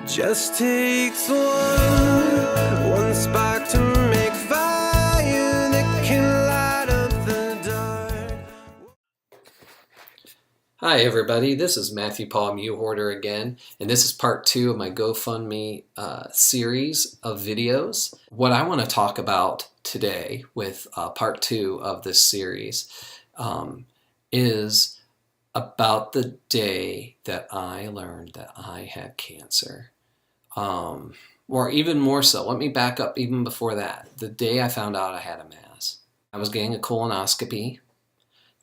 Just takes one spark to make fire that can light up the dark. Hi everybody, this is Matthew Paul Mewhorter again, and this is part 2 of my GoFundMe series of videos. What I want to talk about today with part 2 of this series is about the day that I learned that I had cancer. Or even more so, let me back up even before that. The day I found out I had a mass. I was getting a colonoscopy,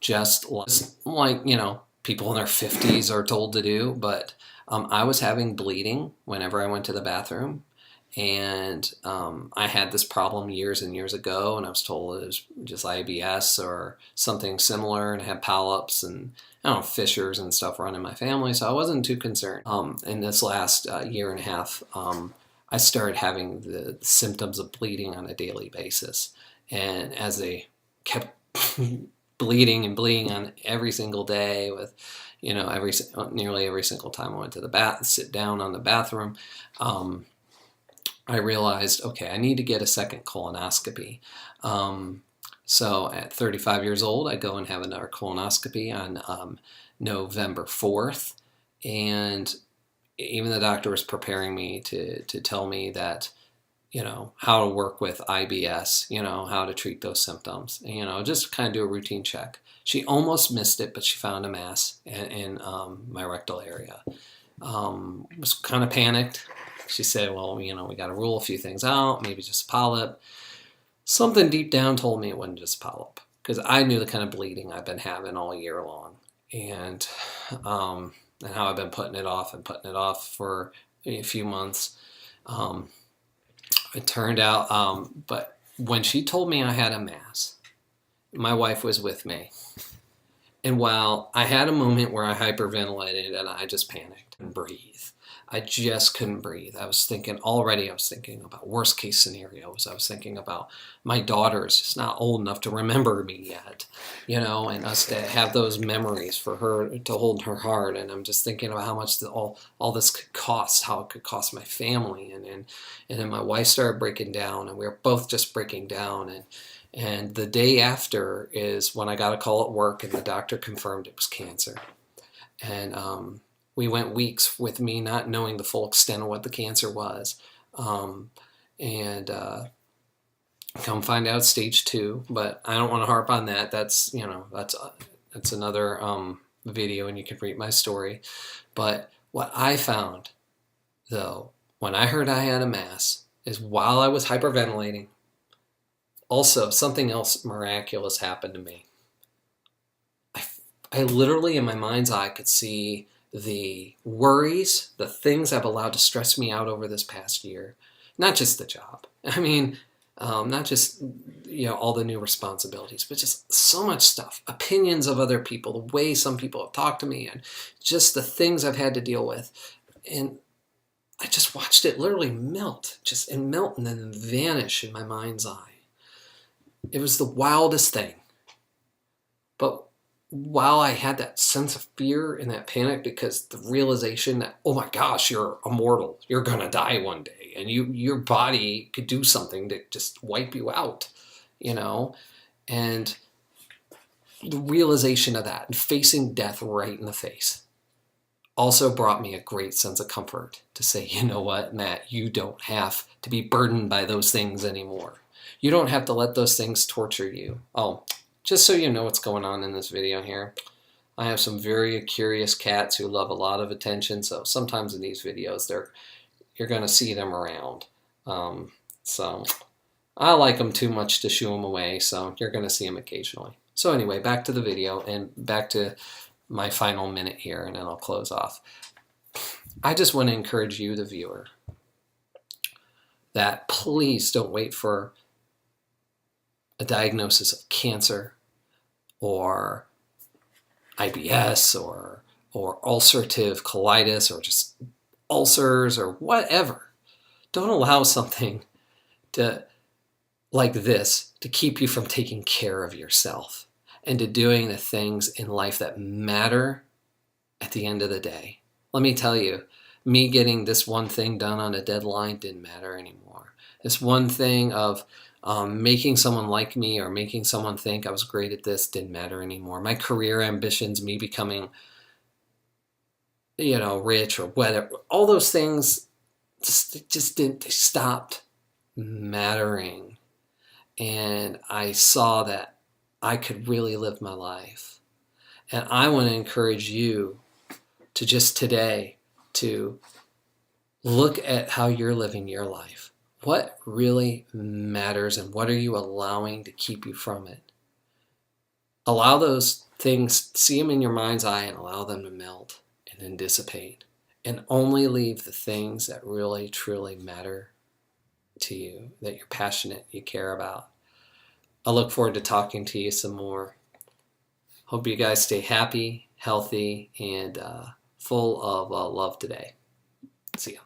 just like, you know, people in their 50s are told to do, but I was having bleeding whenever I went to the bathroom. And I had this problem years and years ago, and I was told it was just IBS or something similar, and I had polyps and I don't know, fissures and stuff run in my family, so I wasn't too concerned. In this last year and a half, I started having the symptoms of bleeding on a daily basis, and as they kept bleeding and bleeding on every single day, with, you know, nearly every single time I went to the sit down on the bathroom, I realized, okay, I need to get a second colonoscopy. So at 35 years old, I go and have another colonoscopy on November 4th. And even the doctor was preparing me to tell me that, you know, how to work with IBS, you know, how to treat those symptoms, and, you know, just kind of do a routine check. She almost missed it, but she found a mass in my rectal area. Was kind of panicked. She said, well, you know, we got to rule a few things out, maybe just a polyp. Something deep down told me it wasn't just a polyp, because I knew the kind of bleeding I've been having all year long, and how I've been putting it off for a few months. It turned out, but when she told me I had a mass, my wife was with me. And while I had a moment where I hyperventilated and I just panicked and breathed, I just couldn't breathe. I was thinking about worst case scenarios. I was thinking about my daughter's just not old enough to remember me yet, you know, and us to have those memories for her to hold in her heart. And I'm just thinking about how much all this could cost, how it could cost my family. And then my wife started breaking down, and we were both just breaking down. And the day after is when I got a call at work, and the doctor confirmed it was cancer. And we went weeks with me not knowing the full extent of what the cancer was. Come find out stage 2, but I don't want to harp on that. That's, you know, that's another video, and you can read my story. But what I found, though, when I heard I had a mass, is while I was hyperventilating, also something else miraculous happened to me. I literally, in my mind's eye, could see the worries, the things I've allowed to stress me out over this past year. Not just the job. I mean, not just, you know, all the new responsibilities, but just so much stuff. Opinions of other people, the way some people have talked to me, and just the things I've had to deal with. And I just watched it literally melt and then vanish in my mind's eye. It was the wildest thing. But while I had that sense of fear and that panic, because the realization that, oh my gosh, you're immortal, you're gonna die one day, and your body could do something to just wipe you out, you know, and the realization of that and facing death right in the face also brought me a great sense of comfort to say, you know what, Matt, you don't have to be burdened by those things anymore. You don't have to let those things torture you. Oh, just so you know what's going on in this video here, I have some very curious cats who love a lot of attention, so sometimes in these videos you're going to see them around. So I like them too much to shoo them away, so you're going to see them occasionally. So anyway, back to the video and back to my final minute here, and then I'll close off. I just want to encourage you, the viewer, that please don't wait for a diagnosis of cancer or IBS or ulcerative colitis or just ulcers or whatever. Don't allow something like this to keep you from taking care of yourself and to doing the things in life that matter at the end of the day. Let me tell you, me getting this one thing done on a deadline didn't matter anymore. This one thing of making someone like me or making someone think I was great at this didn't matter anymore. My career ambitions, me becoming, rich or whatever, all those things just didn't, they stopped mattering. And I saw that I could really live my life. And I want to encourage you to just today to look at how you're living your life. What really matters and what are you allowing to keep you from it? Allow those things, see them in your mind's eye and allow them to melt and then dissipate. And only leave the things that really, truly matter to you, that you're passionate, you care about. I look forward to talking to you some more. Hope you guys stay happy, healthy, and full of love today. See ya.